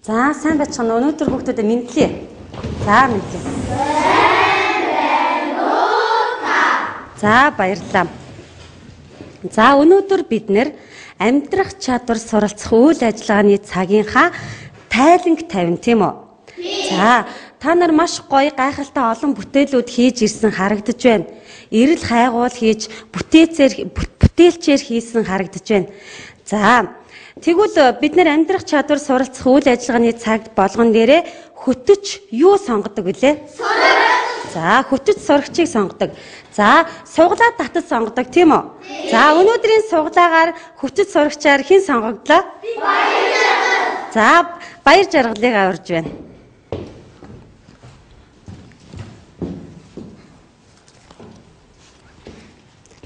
За сайн бацхан өнөөдөр хүүхдүүдэд мэдлээ. За мэдлээ. За баярлалаа. За өнөөдөр бид нэр амьдрах чадвар суралцах үйл ажиллагааны цагийнхаа тайланг тавина тийм үү? За та нар маш гоё гайхалтай олон бүтээлүүд хийж ирсэн харагдаж байна. Эрэл хайгуул хийж бүтээлчээр хийсэн харагдаж байна. За тэгвэл бид нэр амьдрах чадвар суралцах үйл ажиллагааны цаг болгон дээрээ хөтөч юу сонгодог вүлээ? Сурагч. За хөтөч сурагчийг сонгодог. За суглаа татаж сонгодог тийм үү? За өнөөдрийн суглаагаар хөтөч сурагчаар хэн сонгогдлоо? Баяр жаргал. За баяр жаргалыг аварж байна.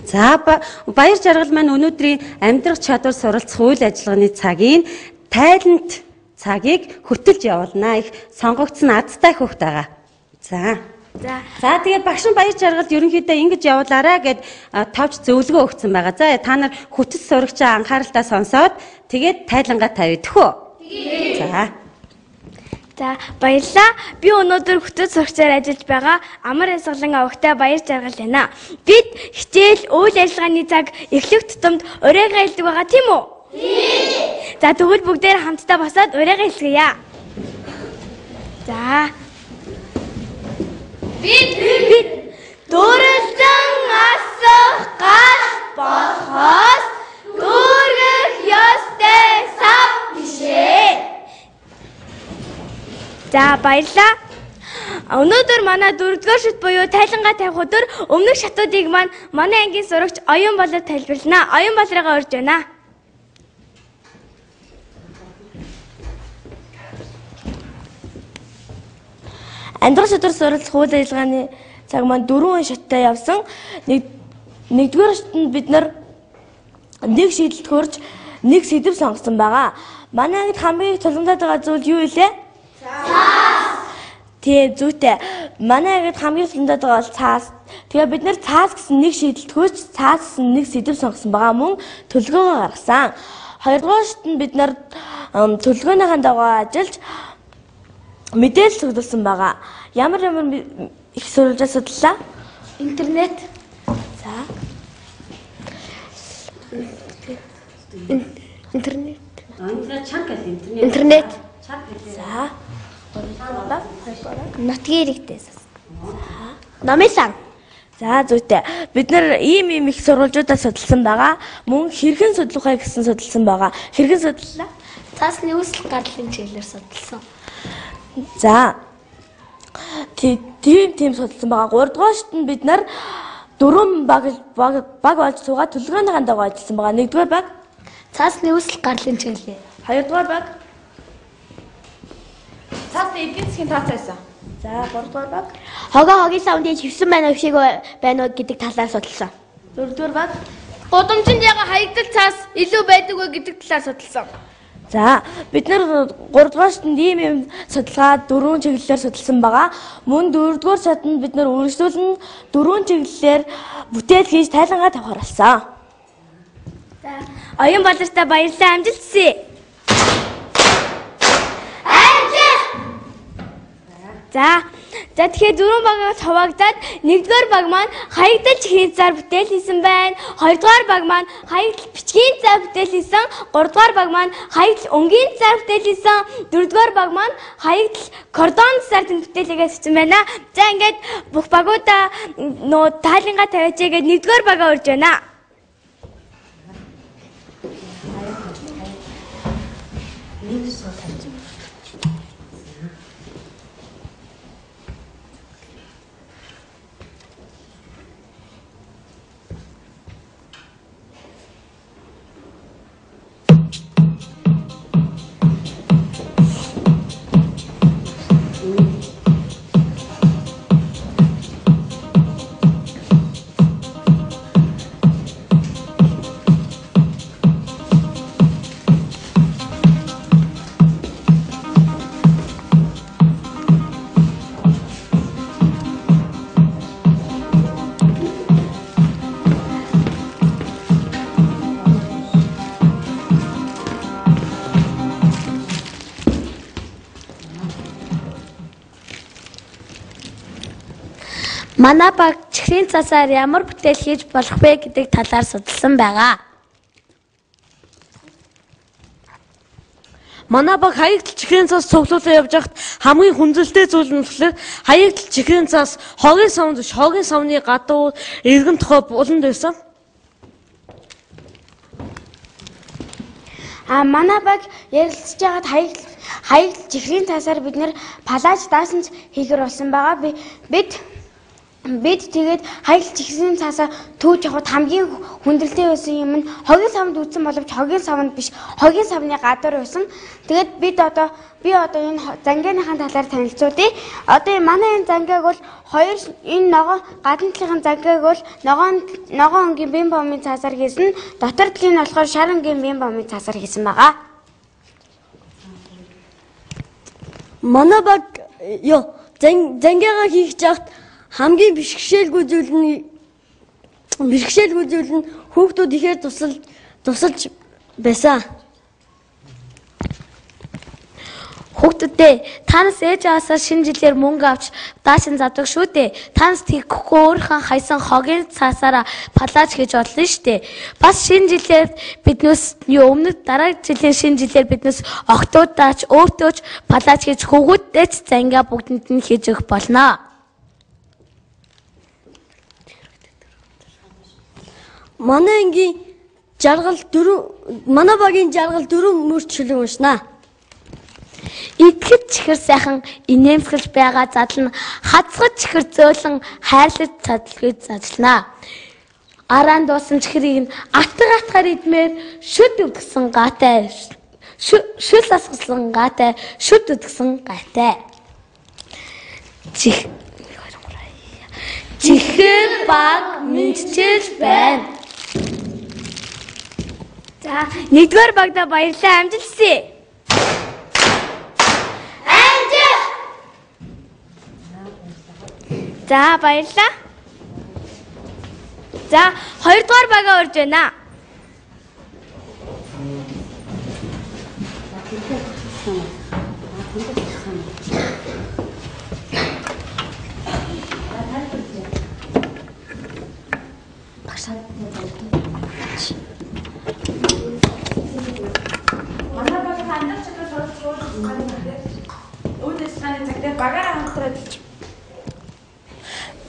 За баяр жаргал маань өнөөдрийн амьдрах чадвар суралцах үйл ажиллагааны цагийн тайлант цагийг хөтөлж явуулнаа. Их сонгогдсон азтай хүүхд байгаа. За тэгээд багшин баяр жаргалд ерөнхийдөө ингэж явуулаарай гэд товч зөвлөгөө өгсөн байгаа. За та нар хөтөч сурагчаа анхааралтай сонсоод тэгээд тайлангаа тавь төхөө. За баярлалаа. Би өнөөдөр хөтөч сурагчаар ажиллаж байгаа амар ясгалан авагтай баяр жаргал байна. Бид хичээл үйл ажиллагааны цаг эхлэх тутамд урайгаа хэлдэг байгаа тийм үү? Тийм. За тэгвэл бүгдээр хамтдаа босоод урайгаа хэлцгээе. За. Бид дүрлэн асах гал болохоос дүүргэх ёстой сав бишээ. За баярлалаа. Өнөөдөр манай 4-р шат буюу тайлангаа тавих өдөр өмнөх шатуудыг манай ангийн сурагч Оюн Балар тайлбарлана. Оюн Баларыгаа урьж байна. Амьдрах чадвар суралцах үйл ажиллагааны цаг маань 4 шаттай явсан. Нэгдүгээр шатнд бид нар нэг шийдэлд хүрч нэг сэдэв сонгосон байгаа. Манай ангид хамгийн тулгамдаад байгаа зүйл юу вэ? Цаас. Тийм зүйтэй. Манай ангид хамгийн тулгамдаад байгаа бол цаас. Тэгээ бид нар цаас гэсэн нэг шийдэлд хүрч цаас гэсэн нэг сэдэв сонгосон байгаа. Мөн төлөвлөгөөгөө гаргасан. Хоёрдугаар шатнд бид нар төлөвлөгөөнийхөө дагуу ажиллаж мэдээлэл цуглуулсан байгаа. Ямар их сурвалжаа судлаа? Интернет. За. Интернет. Чат гэдэг интернет. Интернет. Чат гэдэг. За. Нотгийн хэрэгтээс. За. Номлон. За зүйтэй. Бид нар ийм их сурвалжуудаа судалсан байгаа. Мөн хэрхэн судлах вэ гэсэн судалсан байгаа. Хэрхэн судлаа? Цаасны үүсэл гарлын чиглэлээр судалсан. За. Тийм судалсан байгаа. 3-р шатнд бид нар 4 баг болж суугаад төлөвлөгөөнийхөө дагуу ажилласан байгаа. 1-р баг цаасны үүсэл гарлын чиглэлээр. 2-р баг цаасны эдийн засгийн тооцоосон. За 3-р баг Хогийн савнд хөвсөн байна уу шиг байна уу гэдэг талаар судалсан. 4-р баг Гудамжинд яга хаягдал цаас илүү байдаг вэ гэдэг талаар судалсан. За бид нар 3-р шатнд ийм судалгаа 4 чиглэлээр судалсан байгаа. Мөн 4-р шатнд бид нар үргэлжлүүлэн 4 чиглэлээр бүтээл хийж тайлангаа тавихаар болсон. За Оюн Балартай баярлалаа, амжилт хүсье. За тэгэхээр 4 багаас хуваагдаад 1-р баг маань хаягдалч хийн зар бүтээл хийсэн байна. 2-р баг маань хаягдал бичгийн зар бүтээл хийсэн. 3-р баг маань хаягдал өнгийн зар бүтээл хийсэн. 4-р баг маань хаягдал кордон зар бүтээл хийсэн байна. За ингээд бүх багуудаа нөө тайлангаа тавиач гээд 1-р багаа урьж байна. Манай баг чихрийн цасаар ямар бүтээл хийж болох вэ гэдэг талаар судалсан байгаа. Манай баг хаягдл чихрийн цас цуглуулаа явж хахад хамгийн хүндрэлтэй зүйл нь болохоор хаягдл чихрийн цас хогийн савн биш хогийн савны гадуур эргэн тохой буланд байсан. Манай баг ярилцж байгаад хаягдл чихрийн цасаар бид нэр палаж даасан хийгэр болсон байгаа. Бид тэгээд хаягдл чихрийн цасаа түүж явахад хамгийн хүндрэлтэй байсан юм нь хогийн савнд үүсэн боловч хогийн савнд биш хогийн савны гадуур байсан. Тэгээд би одоо энэ зангийнхаа талаар танилцуулъя. Одоо манай энэ зангааг бол энэ ногоо гадна талын зангааг бол ногоо өнгийн бим бомын цасаар хийсэн. Дотор талын нь болохоор шар өнгийн бим бомын цасаар хийсэн байгаа. Манай баг зангаагаа хийх жахт хамгийн бэрхшээлгүй зүйл нь хүүхдүүд ихээр тусалж байсан. Хүүхдүүдээ танаас ээж аваасаа шинэ жилээр мөнгө авч даашин завдаг шүү дээ. Танаас тийхгүй өөрийнхөө хайсан хогийн цаасаараа палаж хийж болно шүү дээ. Бас шинэ жилээр биднээс дараагийн жилийн шинэ жилээр биднээс огтуудаач өөртөөч палаж хийж хүүхдүүдтэй ч зангаа бүгдэнд нь хийж өгөх болно. Манай багийн жаргал 4 мөрчлөн уншнаа. Идэхэд чихэр сайхан инээмсгэлж байгаа задал нь хацгаж чихэр зөөлөн хайрлаж цадлахыг задлнаа. Араан дуусан чихрийг нь атгаар идмээр шүд үдгсэн гаатай. Шүл асгасан гаатай, шүд үдгсэн гаатай. Чихэр баг мэдчил байна. За, нэгдүгээр багада баярлалаа, амжилтсэ. За, баярлалаа. За, хоёрдугаар бага урьж байна.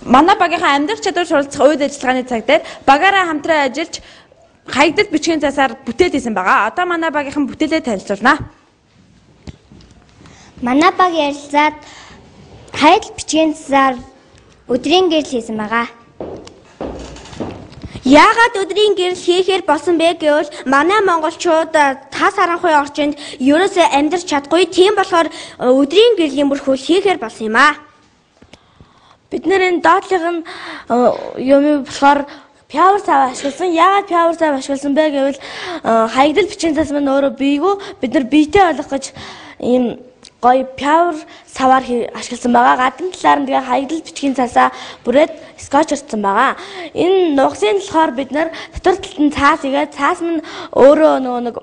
Манай багийнхаа амьдрах чадвар суралцах үед ажиллагааны цаг дээр багаараа хамтран ажиллаж хаягдл бичгийн цасаар бүтээл хийсэн байгаа. Одоо манай багийнхан бүтээлээ танилцуулнаа. Манай баг ярилцаад хаягдл бичгийн цасаар өдрийн гэрэл хийсэн байгаа. Яагаад өдрийн гэрэл хийхээр болсон бэ гэвэл манай монголчууд тас харанхуй орчинд ерөөсөө амьдрах чадахгүй. Тийм болохоор өдрийн гэрлийн бүрхүүл хийхээр болсон юм аа. Бид нэр энэ доотлогын юм болохоор пявер цав ашигласан. Яагаад пявер цав ашигласан бэ гэвэл хаягдл бичгийн цас маань өөрөө бийгүү бид нар биетэй ойлгох гэж ийм гоё пявер цаваар ашигласан байгаа. Гадна талаар нь тэгээ хаягдл бичгийн цасаа бүрээд скотчерцсан байгаа. Энэ нугсын болохоор бид нар дотор талд нь цаас игээд цаас нь өөрөө нэг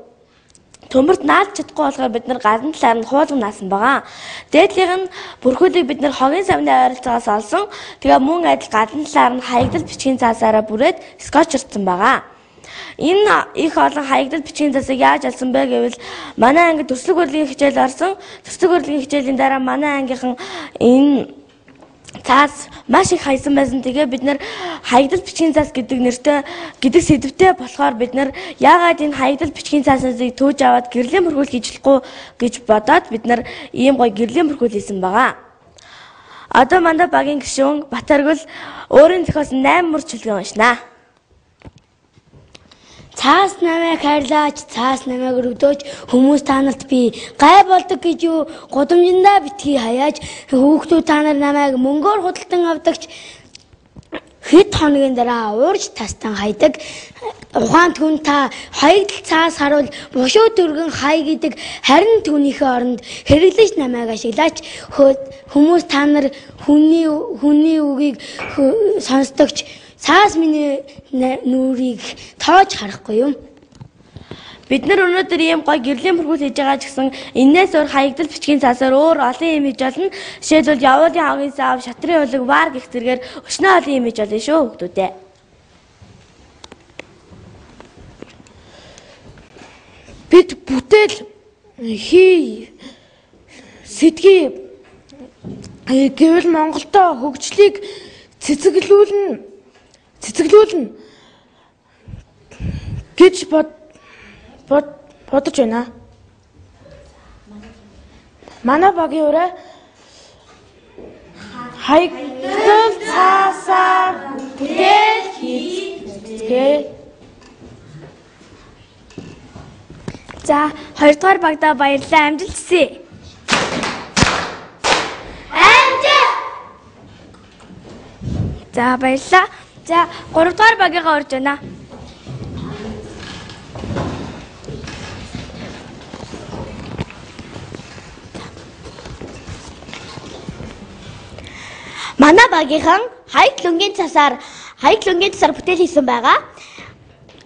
төмөрт наалж чадахгүй болохоор бид нар гадна талаар нь хуулган наасан байгаа. Дээдлийнх нь бүрхүүлийг бид нар хогийн савны ойролцоогоос олсон. Тэгээ мөн адил гадна талаар нь хаягдл бичгийн цаасаараа бүрээд скотчерцсан байгаа. Энэ их олон хаягдл бичгийн цасыг яаж алсан бэ гэвэл манай ангид төслөг урлагийн хичээл орсон. Төслөг урлагийн хичээлийн дараа манай ангийнхан энэ цаас маш их хайсан байсан. Тэгээ бид нар хаягдл бичгийн цаас гэдэг сэдвтэй болохоор бид нар яагаад энэ хаягдл бичгийн цаасыг төөж аваад гэрлийн бүрхүүл хийж болохгүй гэж бодоод бид нар ийм гоё гэрлийн бүрхүүл хийсэн байгаа. Одоо манай багийн гишүүн Батаргүл өөрийн зохиосон 8 мөр чөлгөө уншнаа. Цаас намайг хайрлаач, цаас намайг өргөдөөч, хүмүүс та нарт би гай болдог гэж юу гудамжиндаа битгий хаяаж, хүүхдүүд та нар намайг мөнгөөр худалдан авдагч хэд хоногийн дараа уурж тастан хайдаг. Ухаан түн та хаягдл цаас харуул бушуу түргэн хай гэдэг харин түүнийхээ оронд хэрэглэж намайг ашиглаач. Хүмүүс та нар хүний үгийг сонсдогч цаас миний нүрийг тоож харахгүй юм. Бид нар өнөөдөр ийм гоё гэрлийн бүрхүүл хийж байгаа ч гэсэн энээс өөр хаягдал бичгийн цаасаар өөр олон юм хийж болно. Жишээлбэл явуулын хагийн сав, шатрын улаг, вар гэх зэргээр өчнөө олон юм хийж болно шүү хүүхдүүдээ. Бид бүтээл хий сэдгий гэвэл Монголдо хөгжлийг цэцэглүүлнэ гэж бодож байна. Манай багийн ураа хаягдал цаасаар бүтээл хийцгээе. За 2 дугаар багтаа баярлалаа, амжилт хүсье. За баярлалаа. За 3 дугаар багийнхаа орж байна. Манай багийнхан хаяг лөнгийн цасаар бүтээл хийсэн байгаа.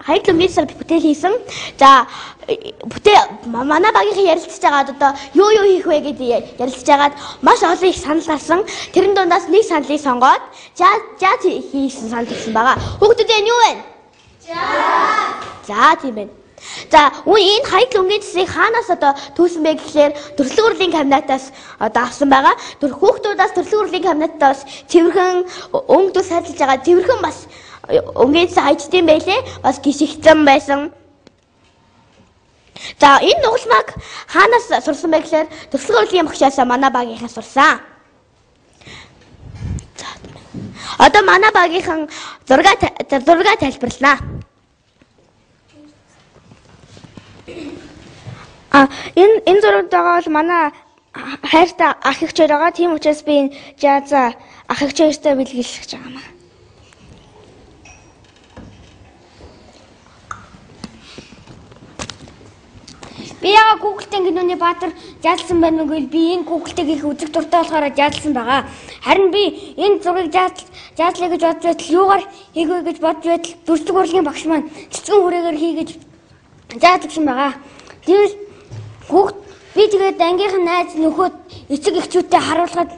Хаяг лөнгийн цасаар бүтээл хийсэн. За манай багийнхан ярилцж байгаад одоо юу хийх вэ гэдээ ярилцж байгаад маш олон их санал гарсан. Тэрэн дундаас нэг саналыг сонгоод жаз хийсэн санал гэсэн байгаа. Хүүхдүүд энэ юу вэ? Жаз. За тийм байна. За энэ хаяг лөнгийн цасыг хаанаас одоо түүсэн бэ гэхлээр төрөлх урлагийн кабинетаас одоо авсан байгаа. Хүүхдүүдээс төрөлх урлагийн кабинетаас цэвэрхэн өнгөдөө сайжлж байгаа. Цэвэрхэн бас өнгийн цас хайчдсан байлээ. Бас гიშгцэн байсан. За энэ нугалмаг хаанаас сурсан бэ гэхээр төрөлх урлагийн багшаас манай багийнхаа сурсан. За одоо манай багийнхан зураг тайлбарлана. Энэ зурагт байгаа бол манай хайртай ах эгчээр байгаа. Тийм учраас би энэ жаз ах эгчээртэй бэлгэлж байгаа юм аа. Би яга Google-тэй киноны баатар жаалсан байна уу гэвэл би энэ Google-тэй их үзэг дуртай болохоор жаалсан байгаа. Харин би энэ зургийг жаадлаа гэж бодж байтал юугаар хийгвэ гэж бодж байтал төрөлх урлагийн багш маань цэцгэн хүрээгээр хийгэж жаалгсан байгаа. Тэгвэл би тэгээд ангийнхан найз нөхөд эцэг эхчүүдтэй харуулхад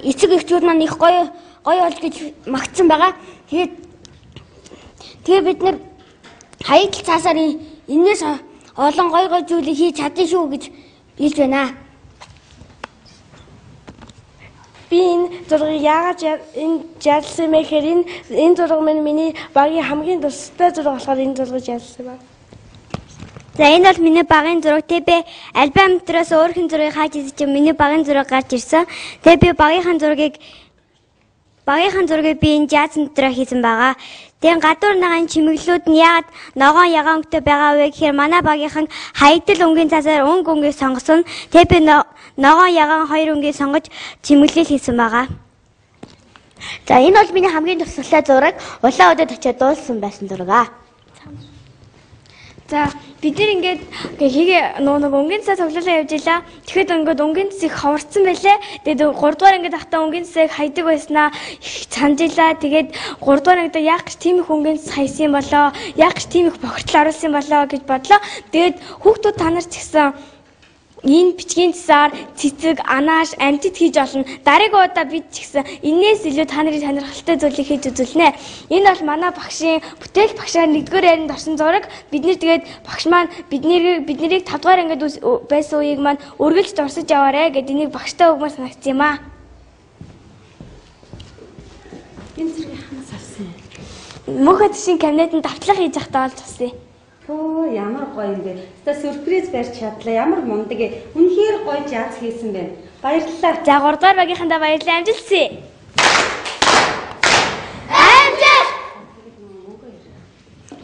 эцэг эхчүүд маань их гоё болж гэж магтсан байгаа. Тэгээд бид нэр хаягдал цаасаар энэс олон гоё зүйлийг хийж чадсан шүү гэж хэлж байна. Би энэ зургийг яагаад энэ жаалсан бэ гэхээр энэ зураг миний багийн хамгийн дуртай зураг болохоор энэ зургийг жаалсан байна. За энэ бол миний багын зураг. Тэг би альбом дотроос өөрхөн зургийг хааж ирсэн чинь миний багын зураг гарч ирсэн. Тэг би багийнхаа зургийг би энэ жаазн дотроо хийсэн байгаа. Тэг гадуур нагаан чимэглүүд нь яагаад ногоон ягаан өнгөтэй байгаа вэ гэхээр манай багийнхан хаягдал өнгийн цаасаар өнгийг сонгосон. Тэг би ногоон ягаан хоёр өнгийг сонгож чимэглэл хийсэн байгаа. За энэ бол миний хамгийн тусгалтай зураг. Улаан өдөд очиод дуулсан байсан зураг. За бид нар ингээд хийгээ нэг өнгийн цас тоглолоо явж илаа. Тэгэхэд ингээд өнгийн цас их ховорцсон байлээ. Тэгээд 3 дугаар ингээд ахтаа өнгийн цасыг хайдаг байснаа их санджилаа. Тэгээд 3 дугаар ангид яг ч тийм их өнгийн цас хайсан болоо. Яг ч тийм их бохирдол оруулсан болоо гэж бодлоо. Тэгээд хүүхдүүд та нар ч гэсэн энэ бичгийн цасаар цэцэг, анааш, амтд хийж олно. Дараагийн удаа бид ч гэсэн энээс илүү та нарын сонирхолтой зүйлийг хийж үзүүлнэ. Энэ бол манай багшийн бүтээл багшаар 1-р ярианд орсон зураг. Бид нэр тэгээд багш маань биднийг 5 дугаар ангид байсан үеийг маань үргэлж дурсаж яваарэ гэд энийг багштай өгмөр санагдсан юм аа. Энэ зэрэг хамаас авсан. Мөнхөд шин кабинетанд давтлах хийж явахдаа олж авсан. Оо ямар гоё юм бэ. Тэ сюрприз барьж чадлаа. Ямар мундаг ээ. Үнэхээр гоё жааз хийсэн байна. Баярлалаа. За 3 дугаар багийнхандаа баярлалаа. Амжилт хүсье.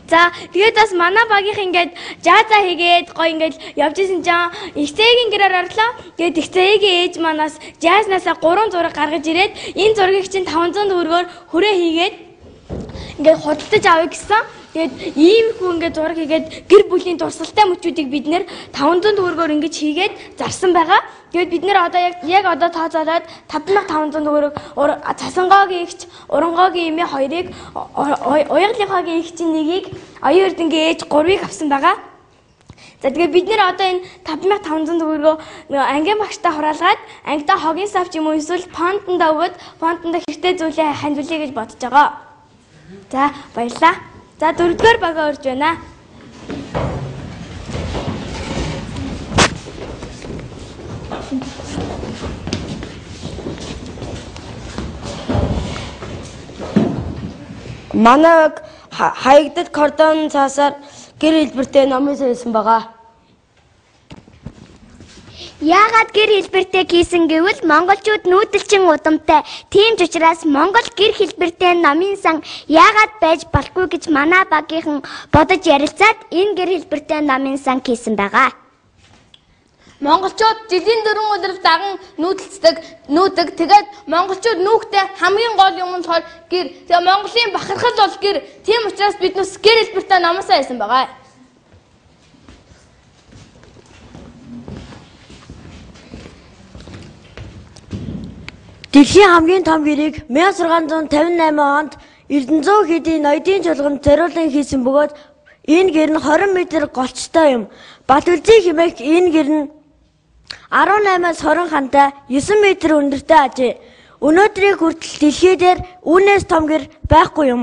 За тэгээд бас манай багийнх ингээд жааза хийгээд гоё ингээд явж исэн чинь ихцээгийн гэрээр орлоо. Тэгээд ихцээгийн ээж манаас жаазнасаа 3 зураг гаргаж ирээд энэ зургийг чинь 500 төгрөгөөр хүрээ хийгээд ингээд худалдаж авъя гэсэн. Тэгээд иймэрхүү ингээд зураг хийгээд гэр бүлийн дурсгалтай мөчүүдийг бид нэр 500 төгрөгөөр ингэж хийгээд зарсан байгаа. Тэгээд бид нэр одоо яг одоо тооцоолоод 5500 төгрөг цасангоогийн ихч, урангоогийн эмээ хоёрыг, уяглынхоогийн ихчийн нэгийг, оюун эрдэнгийн ээж 3-ыг авсан байгаа. За тэгээ бид нэр одоо энэ 5500 төгрөгөө ангийн багштай хураалгаад ангидаа хогийн сав ч юм уу эсвэл фондондоо өгөөд фондондоо хэрэгтэй зүйлээ хандуулъя гэж бодож байгаа. За баярлалаа. За 4-р бага урьж байна. Манайг хаягдал кордон цаасаар гэр хэлбэртэй номын хийсэн байгаа. Яагаад гэр хэлбэртэй хийсэн гэвэл монголчууд нүүдэлчин удамтай. Тийм ч учраас монгол гэр хэлбэртэй номын сан яагаад байж болохгүй гэж манай багийнхан бодож ярилцаад энэ гэр хэлбэртэй номын сан хийсэн байгаа. Монголчууд жилийн 4 өдөр даган нүүддэг. Тэгээд монголчууд нүүхтэй хамгийн гол юм нь болохоор гэр. Тэгээ Монголын бахархал бол гэр. Тийм учраас бид нүс гэр хэлбэртэй номосоо хийсэн байгаа. Дэлхийн хамгийн том гэрийг 1658 онд Эрдэнэзуу хэдийн ноёдын чуулганд зориулан хийсэн бөгөөд энэ гэр нь 20 м голчтой юм. Бат үлзий хэмээх энэ гэр нь 18-аас 20 хантай 9 м өндөртэй ажээ. Өнөөдрийг хүртэл дэлхий дээр үүнээс том гэр байхгүй юм.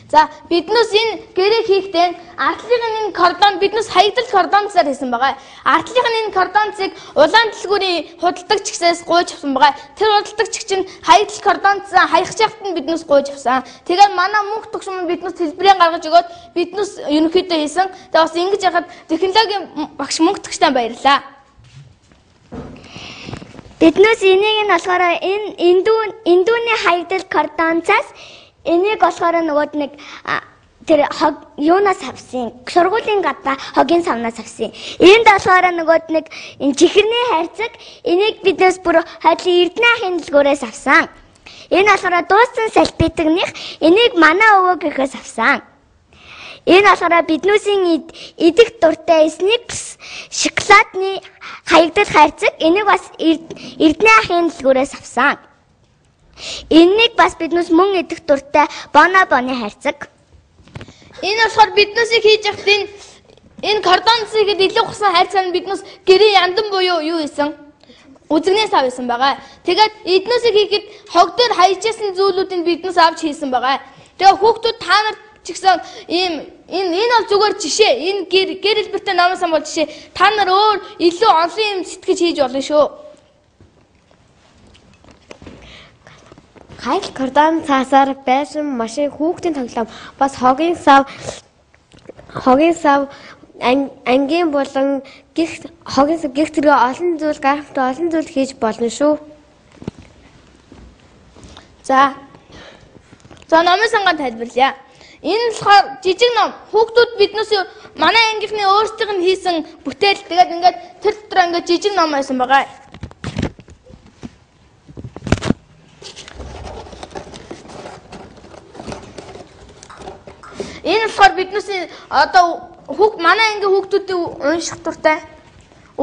За биднээс энэ гэрээ хийхдээ ардлын энэ кордон биднээс хаягдал кордонцоор хийсэн байгаа. Ардлын энэ кордонцыг улаан дэлгүүрийн худалдагч гисээс гуйж авсан байгаа. Тэр худалдагч чинь хаягдал кордонцоо хаях чагт нь биднээс гуйж авсан. Тэгээд манай мөнх төгсөм нь биднээс хэлбэрийн гаргаж өгөөд биднээс ерөнхийдөө хийсэн. Тэгээд бас ингэж яхад технологийн багш мөнх төгстэй баярлаа. Биднээс энийг нь болохоор энэ индүүний хаягдал кордонцаас энийг болохоор нөгөөд нэг тэр юунаас авсан сургуулийн гадаа хогийн савнаас авсан. Энд болохоор нөгөөд нэг энэ чихэрний хайрцаг энийг биднээс бүр хойдлын Эрдэнэхийн дэлгүүрээс авсан. Энэ болохоор дууссан салбитагных энийг манай өвөөгөөс авсан. Энэ болохоор биднүүсийн идэх дуртай Snickers шоколадны хаягдал хайрцаг энийг бас Эрдэнэхийн дэлгүүрээс авсан. Энийг бас биднээс мөн идэх дуртай Бонобоны хайрцаг. Энэ болохоор биднээсийг хийж явахдаа энэ кордонцыг илүү хусан хайрцаг нь биднээс гэрээ яндан буюу юу хийсэн? Үзэгнээс авсан байгаа. Тэгээд эднээсийг хийхэд хог дээр хайжсэн зүйлүүдийг биднээс авч хийсэн байгаа. Тэгээ хүүхдүүд та нарт ч гэсэн энэ бол зүгээр жишээ. Энэ гэр хэлбэртэй номын сан бол жишээ. Та нар өөр илүү олон юм сэтгэж хийж болно шүү. Хаягдал кордон цаасаар байсан машин хүүхдийн тоглоом бас хогийн сав ангийн болон хогийн сав гих зэрэг олон зүйл гайхамшигтай олон зүйл хийж болно шүү. За номын сангаа тайлбарлая. Энэ болохоор жижиг ном. Хүүхдүүд биднээс манай ангийнхны өөрсдийнх нь хийсэн бүтээл. Тэгээд ингээд тэр дотор ингээд жижиг ном байсан байгаа. Энэ болохоор биднээс одоо манай ангийн хүүхдүүдийн унших дуртай.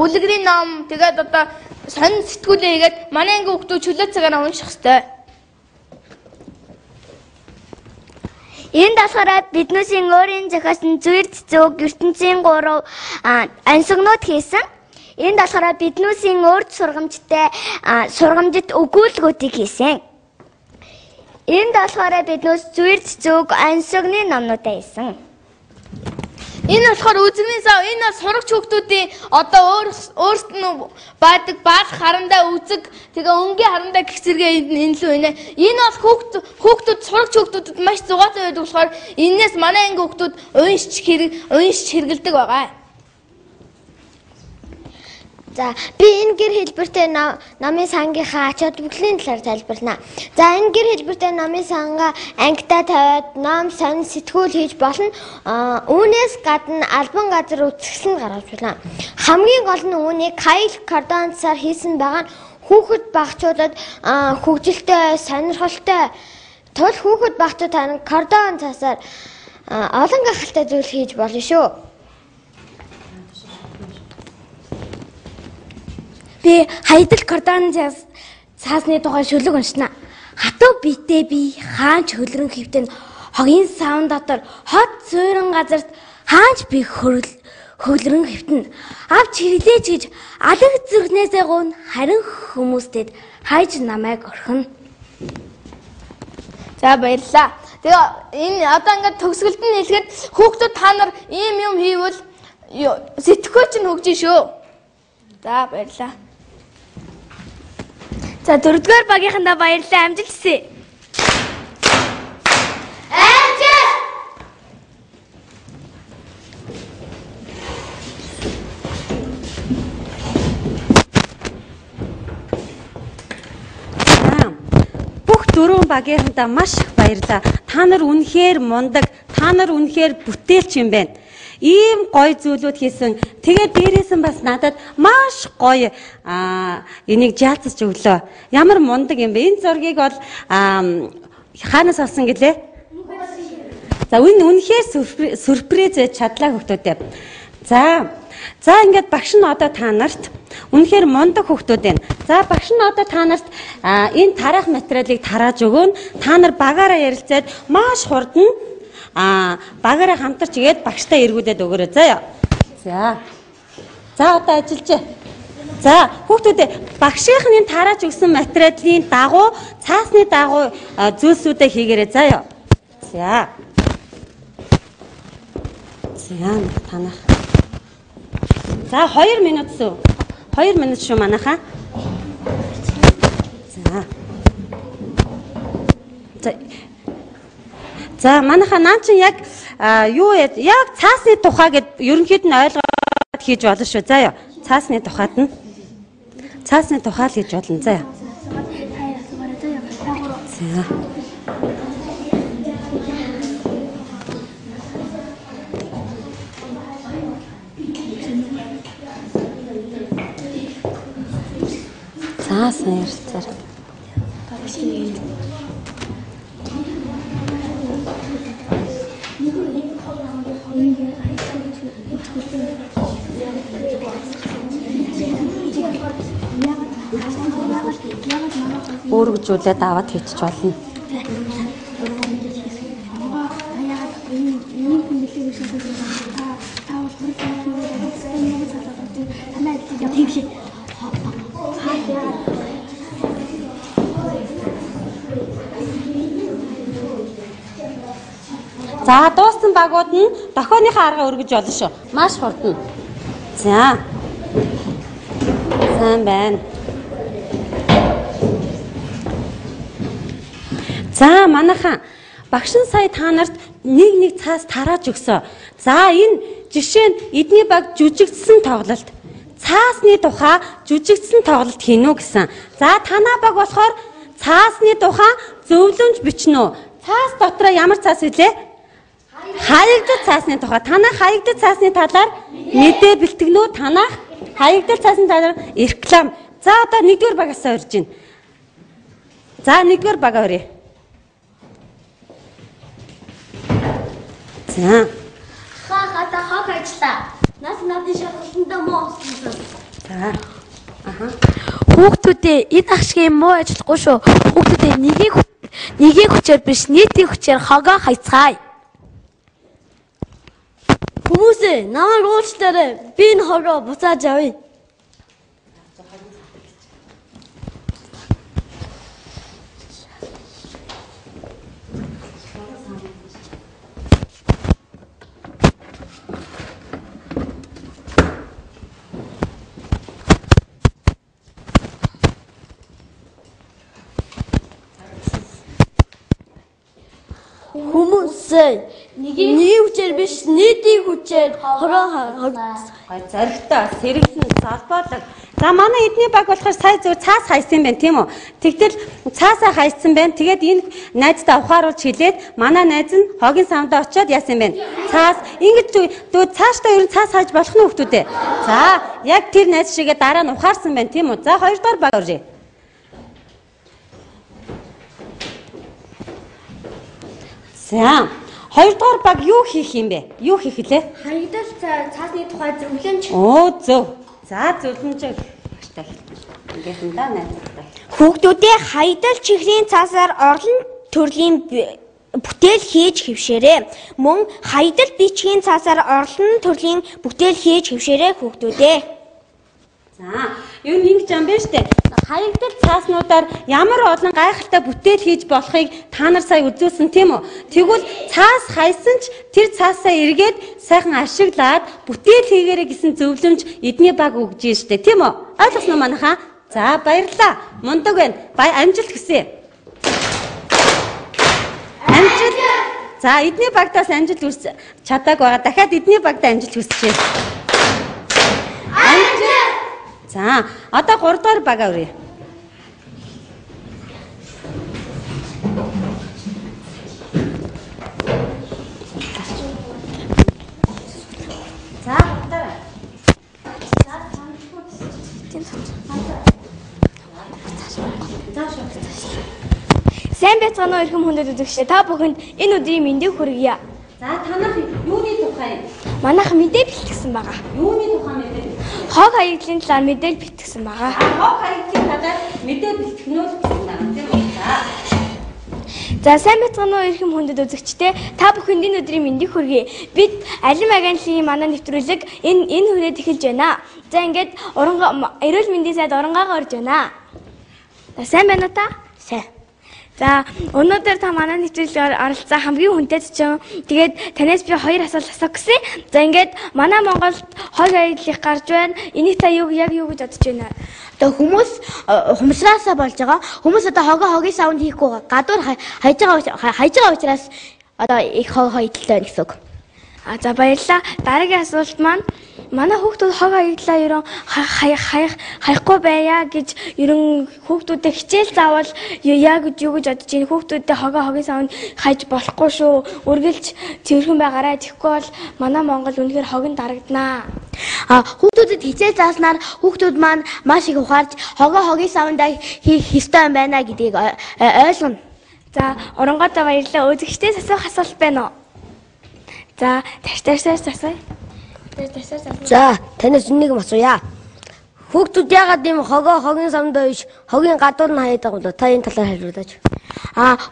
Үлгэрийн ном тэгээд одоо сонин сэтгүүлээ хийгээд манай ангийн хүүхдүүд чөлөө цагаараа унших хэрэгтэй. Энд болохоор биднээсийн өөрийн зохиосон Зүрд цэцүүг ертөнцийн 3 ансагнууд хийсэн. Энд болохоор биднээсийн өөрт сургамжит өгүүлбэрүүдийг хийсэн. Энд болохоор биднээс Зүрд цэцүүг ансагны номнуудаа хийсэн. Энэ болохоор үзэгний сав энэ бол сурагч хүүхдүүдийн одоо өөрсд нь байдаг баах харандаа үзэг тэгээ өнгийн харандаа гих зэрэг энэ лүү инэ. Энэ бол хүүхдүүд сурагч хүүхдүүдэд маш зугаатай байдаг болохоор энээс манай анги хүүхдүүд уншиж хэрэгэлдэг байгаа. За би энэ гэр хэлбэртэй номын сангийнхаа ач холбогдлын талаар тайлбарлана. За энэ гэр хэлбэртэй номын сангаа ангидаа тавиад ном сонин сэтгүүл хийж болно. Үүнээс гадна албан газар үсгэсэнд гаргаж байна. Хамгийн гол нь үүнийг хаягдал кордонцоор хийсэн байгаа нь хүүхэд багчуудад хөгжилтэй, сонирхолтой тул хүүхэд багчууд тань кордон цаасаар олон гахалтай зүйл хийж болно шүү. Би хаягдал кордон цаасны тухай шүлэг уншина. Хатуу биетэй би хаанч хөлрөн хөвтөнд хогийн савн дотор хот суурин газарт хаанч би хөвлөрөн хэвтэн авч хэрэглээч гэж алаг зүрхнээсээ гуйна харин хүмүүстэд хайж намайг орхино. За баярлалаа. Тэгээ энэ одоо ингээд төгсгөлд нь хэлэхэд хүүхдүүд та нар ийм юм хийвэл сэтгэхүй чинь хөгжин шүү. За баярлалаа. За 4-р багийнхандаа баярлалаа. Амжилт хүсье. Дөрвөн багийнхандаа маш их баярлалаа. Та нар үнэхээр мундаг, та нар үнэхээр бүтээлч юм байна. Ийм гоё зүйлүүд хийсэн. Тэгээд дээрээс нь бас надад маш гоё энийг жаалцаж өглөө. Ямар мундаг юм бэ? Энэ зургийг бол хаанаас авсан гэлээ? За үнэхээр сюрприз чадлаа хүүхдүүдээ. За ингээд багш нь одоо та нарт үнэхээр мундаг хүүхдүүд байна. За багш нь одоо та нарт энэ тараах материалыг тарааж өгөөн. Та нар багаараа ярилцаад маш хурдан багаараа хамтарч игээд багштай эргүүлээд өгөөрэй заяа. За одоо ажиллаж. За хүүхдүүдээ багшийнхны тарааж өгсөн материалын дагуу цаасны дагуу зүйлсүүдээ хийгээрэй заяа. За танах. За 2 минут шүү. 2 минут шүү манайхаа. За манайхаа наа чи яг яг цаасны тухай гэд ерөнхийд нь ойлгоод хийж болно шүү. За яа. Цаасны тухайд нь. Цаасны тухай л хийж болно. За яа. Цаасны ярилцаар. Өөргөжүүлээд аваад хийчих болно. За дууссан багууд нь дохионыхаа арга өргөж болно шүү. Маш хурдан. За. Сайн байна. За манайхаа багш нь сая та нарт нэг цаас тарааж өгсөө. За энэ жишээ нь эдний баг жүжигдсэн тоглолт. Цаасны тухай жүжигдсэн тоглолт хийнэ үү гэсэн. За танаа баг болохоор цаасны тухай зөвлөмж бичнэ үү? Цаас дотроо ямар цаас вүлээ? Хаягдал цаасны тухай. Танаа хаягдал цаасны талаар мэдээ бэлтгэнэ үү? Танаа хаягдал цаасны талаар реклам. За одоо 1-р багасаа урьж гин. За 1-р бага урья. За. Хата хог ажиллаа. Нас надын шалгалтанд муу болсон. За. Хүүхдүүдээ энэ ахшигын муу ажиллахгүй шүү. Хүүхдүүдээ нэгийн хүчээр биш нийтийн хүчээр хогоо хайцгаая. Хүмүүсээ намайг уучлаарай. Би энэ хогоо буцааж авъя. Хүмүүсээ нэг хүчээр биш нийтийн хүчээр хороо зоригтой сэргэлэн салбарлаг. За манай эдний баг болохоор сая зөв цаас хайсан байна тийм үү? Тэгтэл цаасаа хайсан байна. Тэгээд энэ найздаа ухааруулж хэлээд манай найз нь хогийн самдаа очиод яасан байна. Цаас ингэж дөө цаашдаа ер нь цаас хайж болох нь хүүхдүүдээ. За яг тэр найз шигээ дараа нь ухаарсан байна тийм үү? За 2-р баг өрье. За 2-р баг юу хийх юм бэ? Юу хийх лээ? Хаягдал цаасны тухай зөвлөмж. Оо зөв. За зөвлөмж багштай хэлбэр. Ингээд даа найзтай. Хүүхдүүдээ хаягдал чихрийн цаасаар орлон төрлийн бүтээл хийж хэвшээрэй. Мөн хаягдал бичгийн цаасаар орлон төрлийн бүтээл хийж хэвшээрэй хүүхдүүдээ. За, юу нэг юм байна штэ. Хаягдал цааснуудаар ямар олон гайхалтай бүтээл хийж болохыг та нар сая үзүүлсэн тийм үү? Тэгвэл цаас хайсан ч тэр цаасаа эргээд сайхан ашиглаад бүтээл хийгээрэй гэсэн зөвлөмж эдний баг өгж штэ тийм үү? Ойлгосноо манайхаа? За, баярлалаа. Мундаг байна. Амжилт хүсье. Амжилт. За, эдний багтаас амжилт хүсч чадаагүй байгаа. Дахиад эдний багтаа амжилт хүсчихье. Амжилт. За, одоо 3 дахь бага өрье. За, Сайн байцгаана уу эрхэм хүндэт үзэгчдээ. Та бүхэнд энэ өдрийн мэндийг хүргье. За, танах юуны тухай? Манайх мэдээ бэлтгэсэн байгаа. Юуны тухай мэдээ? Хог хаягдлын талаар мэдээлэл бэлтгэсэн байгаа. Хог хаягдлын талаар мэдээ бэлтгэнүүл гэсэн юм тийм үү? За сайн байцгаана уу эрхэм хүндэт үзэгчдээ. Та бүхэнд энэ өдрийн мэндийг хүргэе. Бид алим агентлын манай нэвтрүүлэг энэ хүрээд эхэлж байна. За ингээд эрүүл мэндийн сайд урангаага орж байна. Сайн байна уу та? Сайн. За өнөөдөр та манай нэвтрүүлгээр оролцсон хамгийн хүнтэй чинь тэгээд танаас би 2 асуулт асуух гэсэн. За ингээд манай Монголд хог хаягдлыг гарч байна. Энийг та яг юу гэж бодож байна? Одоо хүмүүс хумсраасаа болж байгаа. Хүмүүс одоо хогийн савнд хийхгүй гадуур хайж байгаа учраас одоо их хог хаягдaltaй гэсэн үг. За баярлалаа. Дараагийн асуулт маань манай хүүхдүүд хог хаягдлаа ерөн хаяхгүй байя гэж ерөн хүүхдүүдэд хичээл заавал яг юу гэж бодож байна. Хүүхдүүдэд хогийн савнд хайж болохгүй шүү. Үргэлж цэвэрхэн байгаарай. Тэгэхгүй бол манай Монгол үнэхээр хогин дарагданаа. Хүүхдүүдэд хичээл зааснаар хүүхдүүд маань маш их ухаарч хогийн савндаа хийх ёстой юм байна гэдгийг ойлгоно. За оронгоодоо баярлалаа. Үзэгчдээс асуух асуулт байна уу? За таштаашаас асууя. За танаас нэг юм асууя. Хүүхдүүд яагаад ийм хогийн савндаа биш хогийн гадуур нь хаяад байгаа вэ? Та энэ талаар хариулаач.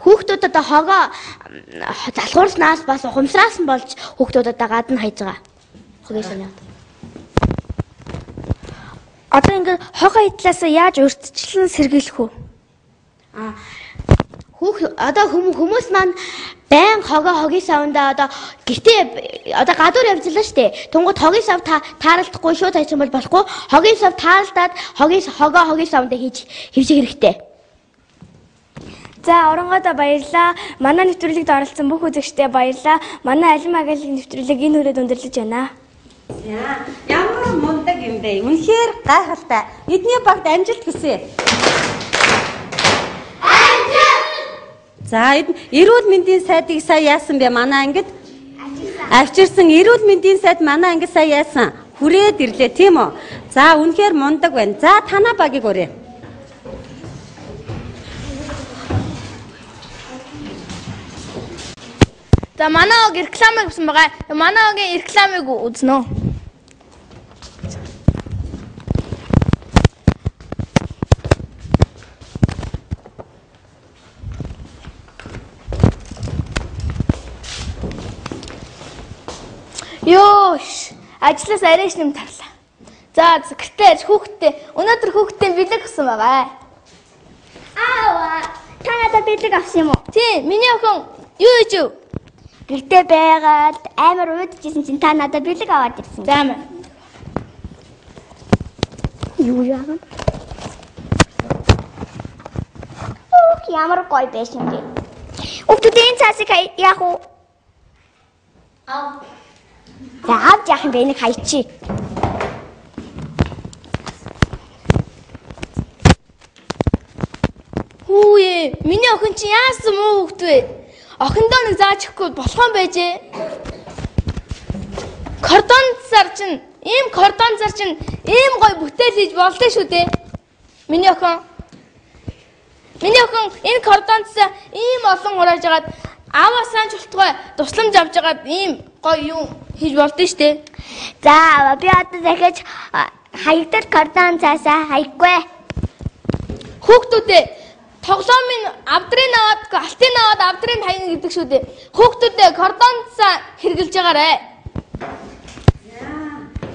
Хүүхдүүд одоо залхуурснаас бас ухамсараас нь болж хүүхдүүд одоо гадна хайж байгаа. Хогийн савнд. Одоо ингээд хог хаядлаасаа яаж урьдчилан сэргийлэх вэ? Одоо хүмүүс маань байн хогийн савндаа одоо гэртээ одоо гадуур явжлаа штэ. Тунгууд хогийн сав тааралдахгүй шууд хайчих бол болохгүй. Хогийн сав тааралдаад хогийн савндаа хийх хэрэгтэй. За оронгоодоо баярлалаа. Манай нэвтрүүлэгт оролцсон бүх үзэгчдээ баярлалаа. Манай алим агентлаг нэвтрүүлэг энэ хүрээд өндөрлөж байна. Яа, ямар мундаг юм бэ? Үнэхээр гайхалтай. Эдний багт амжилт хүсье. За эрүүл мэндийн сайдыг сая яасан бэ манай ангид? Авчирсан эрүүл мэндийн сайд манай ангид сая яасан? Хүрээд ирлээ тийм үү? За үнэхээр мундаг байна. За танаа багийг өрөө. За манай ог рекламыг авсан байгаа. Манай огийн рекламыг үзнэ. Ёш, ажлаас арайш нэм тарлаа. За секретарь хүүхдээ өнөөдөр хүүхдээ бэлэг авсан байгаа. Та надад бэлэг авсан юм уу? Тийм, миний охин юу хийж вэ? Гэртээ байгаад амар уудажсэн чинь та надад бэлэг аваад ирсэн. За мэн. Юу яа? Ямар гоё байсан бэ? Хүүхдүүдийн цаасыг яах вэ? За авч яах юм бэ? Энийг хайчи. Хүүе, миний охин чи яасан муу хүүхд вэ? Охиндоо нэг зааж өгөхгүй болох юм байжээ. Кордон зар чинь ийм гоё бүтээл хийж болдоо шүү дээ. Миний охин энэ кордонцоо ийм олон урааж агаад аваасаа ч болтгой тусламж авч агаад ийм гоё юм хийж болдоо шүү дээ. За би одоо дахиж хаягдал кордон цаасаа хайхгүй. Хүүхдүүдээ тоглоомын авдрын аваад, алтын аваад авдрын таяна гэдэг шүү дээ. Хүүхдүүдээ кордонцаа хэрглэж байгаарэ.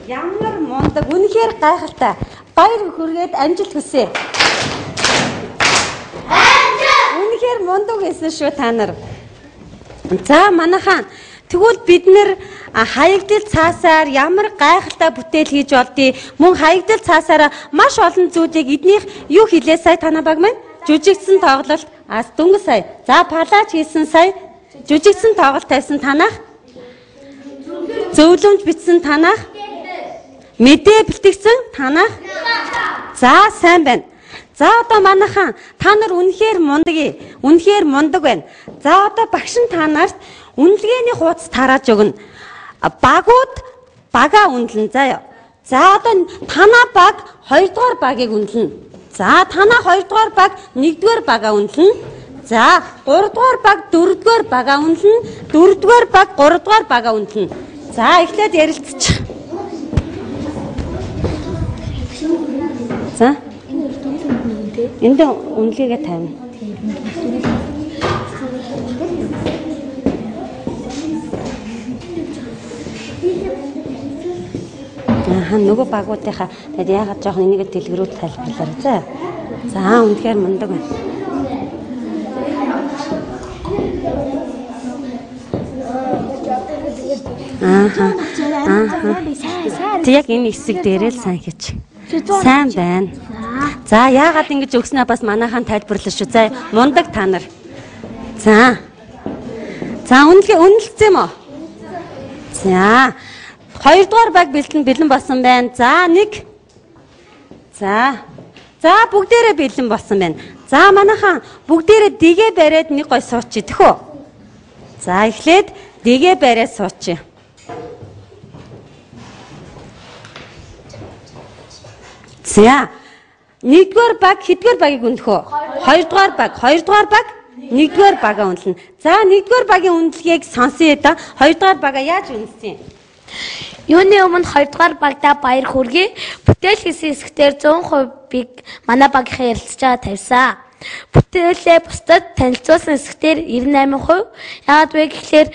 Ямар мундаг, үнэхээр гайхалтай. Баяр хүргээд амжилт хүсье. Үнэхээр мундаг байсан шүү та нар. За манайхан тэгвэл бид нэр хаягдл цаасаар ямар гайхалтай бүтээл хийж болдгийг мөн хаягдл цаасаараа маш олон зүйлийг эднийх юу хэлээ сая танаа баг маань жүжигдсэн тоглолт дөнгөж сая. За палаж хийсэн сая жүжигдсэн тоглолт тавьсан танах зөвлөмж бичсэн танах мэдээ бэлтгэсэн танах. За сайн байна. За одоо манайхан та нар үнэхээр мундаг байна. За одоо багш нь та нарт үнэлгээний хуудас тарааж өгнө. Багууд бага үнэлнэ заяа. За одоо танаа баг 2 дугаар багийг үнэлнэ. За танаа 2 дугаар баг 1 дугаар бага үнэлнэ. За 3 дугаар баг 4 дугаар бага үнэлнэ. 4 дугаар баг 3 дугаар бага үнэлнэ. За эхлээд ярилцчих. За энд үнэлгээгээ тавина. Нөгөө багуудынхаа тэгээд яагаад жоох энийг дэлгэрүүд тайлбарлаарай. За үнэхээр мундаг байна. Тэг яг энэ хэсэг дээрээ л сайн хийж. Сайн байна. За яагаад ингэж өгснөө бас манайхан тайлбарлаа шүү. За мундаг та нар. За үнэлцсэн юм уу? За 2 дугаар баг бэлэн болсон байна. За 1. За бүгдээрээ бэлэн болсон байна. За манайхан бүгдээрээ дэгээ бариад нэг гой суучих идэх үү? За эхлээд дэгээ бариад суучих. За 1-р баг хэдгээр багийг үнэлэх вэ? 2-р баг 1-р бага үнэлнэ. За 1-р багийн үнэлгээг сонсъё да. 2-р бага яаж үнэлсэн юм? Юуны өмнө 2-р багтаа баяр хүргэе. Бүтээл хийсэн хэсгээр 100% манай багийнхаа ярилцж байгаа тавьсан. Бүтээлээ бусдад танилцуулсан хэсгээр 98%. Яагаад вэ гэхээр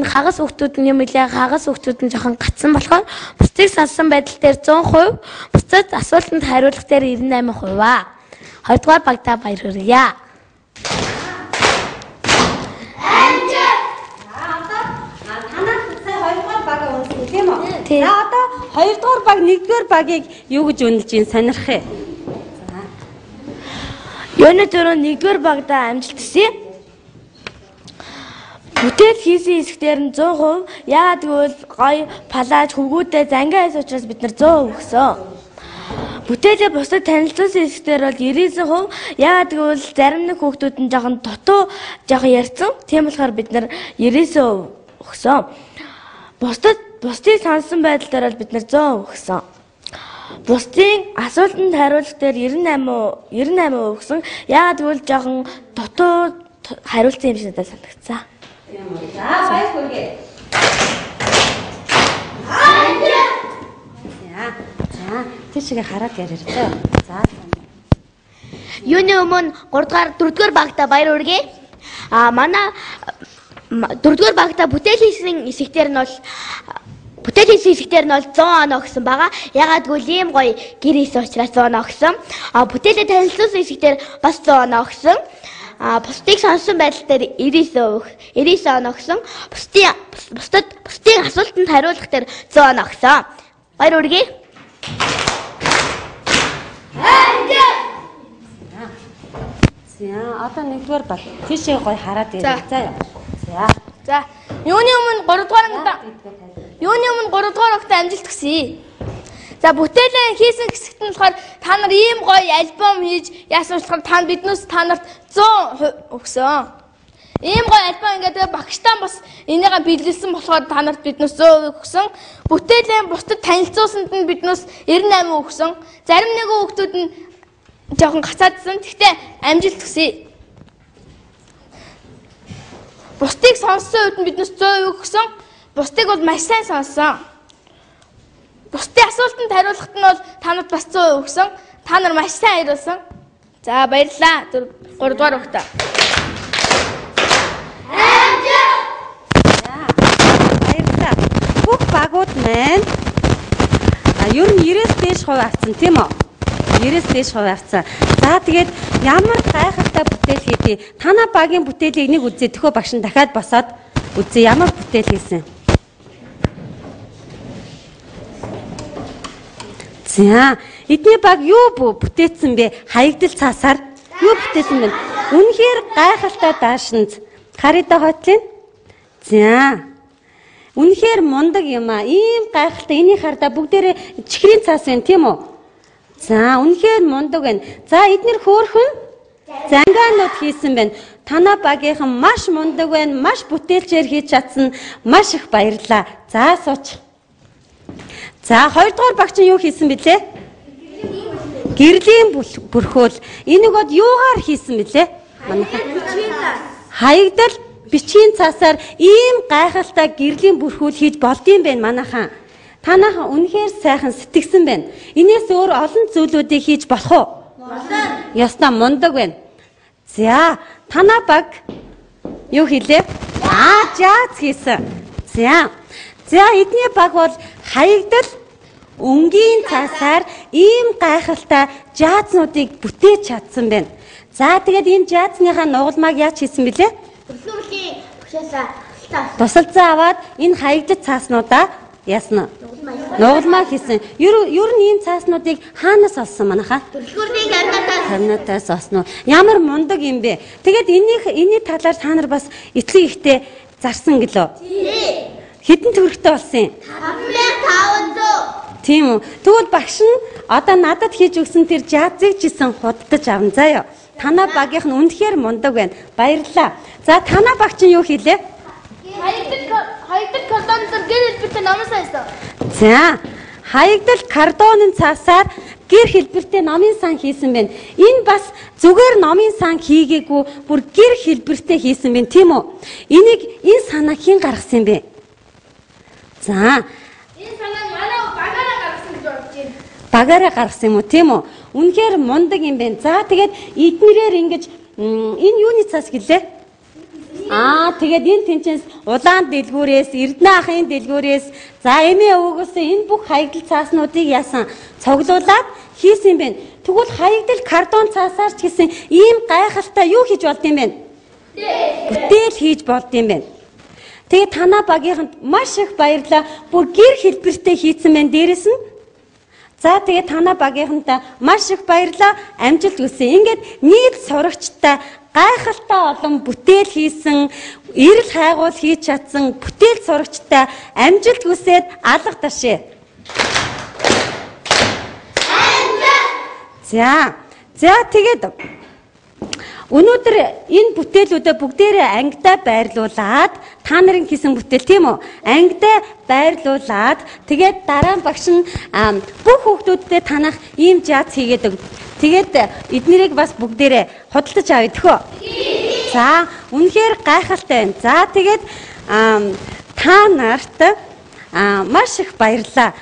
хагас хүүхдүүд нь юм илээ хагас хүүхдүүд нь жоохон гацсан болохоор бусдыг сонссон байдал дээр 100%, бусдад асуултанд хариулах дээр 98%. 2-р багтаа баяр хүргье. За одоо 2-р баг 1-р багийг юу гэж үнэлж ин сонирхъя. Юуны дөрөв 1-р багтаа амжилт хүсье. Бүтээл хийсэн хэсгээр нь 100%. Яагаад гэвэл гоё палаж хөвгүүдээ зангиа хийсэн учраас бид нар 100% өгсөн. Бүтээлээ бусдад танилцуулсан хэсгээр бол 99%. Яагаад гэвэл зарим нэг хүүхдүүд нь жоохон жоохон ярьсан. Тийм болохоор бид нар 99% өгсөн. Бусдыг сонсон байдал дээр бол бид нар 100% өгсөн. Бусдын асуултанд хариулах дээр 98% өгсөн. Яагаад гэвэл жоохон дутуу хариулсан юм шиг надад санагдсан. За баяр хүргэе. За тийшээ хараад яриарай. За юуны өмнө 3-р 4-р багтаа баяр хүргэе. Манай 4-р багтаа бүтээл хийсэн хэсгээр нь бол 100 оноо өгсөн байгаа. Ягаад гэвэл ийм гоё гэр хийсэн учраас 100 оноо өгсөн. Бүтээлээ танилцуулсан хэсгээр бас 100 оноо өгсөн. Бусдыг сонсон байдал дээр 99 оноо өгсөн. Бусдын асуултанд хариулах дээр 100 оноо өгсөн. Баяр хүргэе. За одоо 1-р баг тийшээ гоё хараад яриа. За юуны өмнө 3-р багтаа амжилт хүсье. За бүтээлээ хийсэн хэсэгт нь болохоор та нар ийм гоё альбом хийж яасан болохоор та нарт 100% өгсөн. Ийм гоё альбом ингээд багштаа бас энийгээ бэлгэлсэн болохоор та нарт биднээс 100% өгсөн. Бүтээлээ бусдад танилцуулсанд нь биднээс 98% өгсөн. Зарим нэгэн хүүхдүүд нь жоохон гацаадсан. Гэхдээ амжилт хүсье. Бусдыг сонссон үед нь биднээс 100% өгсөн. Бусдыг бол маш сайн сонссон. Бусдын асуултанд хариулахад нь бол та нарт бас 100% өгсөн. Та нар маш сайн хариулсан. За баярлалаа. 3 дугаар багтаа. Баярлалаа. Бүх багууд маань ер нь 90-с дээш хувь авсан тийм үү? 90-с дээш хувь авсан. За тэгээд ямар гайхалтай бүтээл хийдий. Танай багийн бүтээлийг нэг үзье. Төхөө багш нь дахиад босоод үзье ямар бүтээл хийсэн. За эдний баг юу бүтээсэн бэ? Хаягдал цаасаар юу бүтээсэн бэ? Үнэхээр гайхалтай даашинз. Харида хотлын. За үнэхээр мундаг юм аа. Ийм гайхалтай энийг хардаа бүгдээрээ чихрийн цаас байна тийм үү? За үнэхээр мундаг байна. За эднэр хөөхөн зангаанууд хийсэн байна. Танай багийнхан маш мундаг байна. Маш бүтээлчээр хийж чадсан. Маш их баярлалаа. За сууч. За 2 дугаар багч нь юу хийсэн бэлээ? Гэрлийн бүрхөөл. Энийг од юугаар хийсэн бэлээ? Манайхан хаягдал бичгийн цаасаар ийм гайхалтай гэрлийн бүрхүүл хийж болдсон байх манайхан. Танайхан үнэхээр сайхан сэтгэсэн байна. Инээс өөр олон зүйлүүдийг хийж болох уу? Болно. Ястаа мундаг байна. За, танай баг юу хийлээ? Жаац хийсэн. За, эдний баг бол хаягдал өнгийн цаасаар ийм гайхалтай жаазнуудыг бүтээж чадсан байна. За, тэгээд энэ жаазныхаа нугалмааг яаж хийсэн бэлээ? Төрлөгийн хөшөөсөө тусалцаа аваад энэ хаягдал цааснуудаа яасна? Нугалмаа хийсэн. Ер нь энэ цааснуудыг хаанаас олсон манайхаа? Төрлөгийн карнатаас олсон уу? Ямар мундаг юм бэ? Тэгээд энэний талаар та нар бас эцэг ихтэй зарсан гэлөө. Хэдэн төгрөгтэй болсон юм? 5500. Тийм үү. Тэгвэл багш нь одоо надад хийж өгсөн тэр жаазыг жисэн худалдаж аван заяа. Танай багийнх нь үнэхээр мундаг байна. Баярлалаа. За танай багч нь юу хийлээ? Хаягдал картон дээр гэр хэлбэртэй номын сан хийсэн. За хаягдал картонын цаасаар гэр хэлбэртэй номын сан хийсэн байна. Энэ бас зүгээр номын сан хийгээгүй бүр гэр хэлбэртэй хийсэн байна тийм үү? Энэ санаа хэн гаргасан юм бэ? За энэ санаа манай багаараа гаргасан гэж бодож байна. Багаараа гаргасан юм уу тийм үү? Үнэхээр мундаг юм байна. За тэгээд эднэрээр ингэж энэ юуны цаас гэлээ? Тэгээд энэ тэнцэнс улаан дэлгүүрээс, Эрдэнэ ахын дэлгүүрээс, за эмээ өвгөөс энэ бүх хаягдал цааснуудыг яасан цуглуулад хийсэн юм байна. Тэгвэл хаягдал картон цаасаар ч гэсэн ийм гайхалтай юу хийж болд юм бэ? Бүтээл хийж болд юм байна. Тэгээд танай багийнханд маш их баярлалаа. Бүр гэр хэлбэртэй хийсэн байна дээрэс нь. За тэгээд танай багийнханд маш их баярлалаа. Амжилт хүсье. Ингээд нийт сурагчтай гайхалтай олон бүтээл хийсэн, эрэл хайгуул хийж чадсан бүтээл сурагчтай амжилт хүсээд алга ташээ. За тэгээд өнөөдөр энэ бүтээлүүдээ бүгдээрээ ангидаа байрлуулад та нарын хийсэн бүтээл тийм үү? Ангидаа байрлуулад тэгээд дараа нь багш нь бүх хүүхдүүдтэй танах ийм жаац хийгээд өг. Тэгээд эднэрийг бас бүгдээрээ худалдаж авъя төхөө. За үнэхээр гайхалтай байна. За тэгээд та нарт маш их баярлалаа.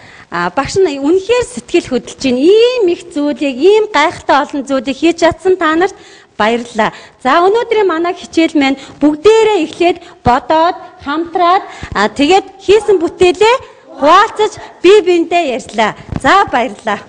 Багш нь үнэхээр сэтгэл хөдлөж байна. Ийм их зүйлийг, ийм гайхалтай олон зүйлийг хийж чадсан та нарт баярлалаа. За өнөөдрийн манай хичээл маань бүгдээрээ эхлээд бодоод хамтраад тэгээд хийсэн бүтээлээ хуваалцаж бие биендээ ярьслаа. За баярлалаа.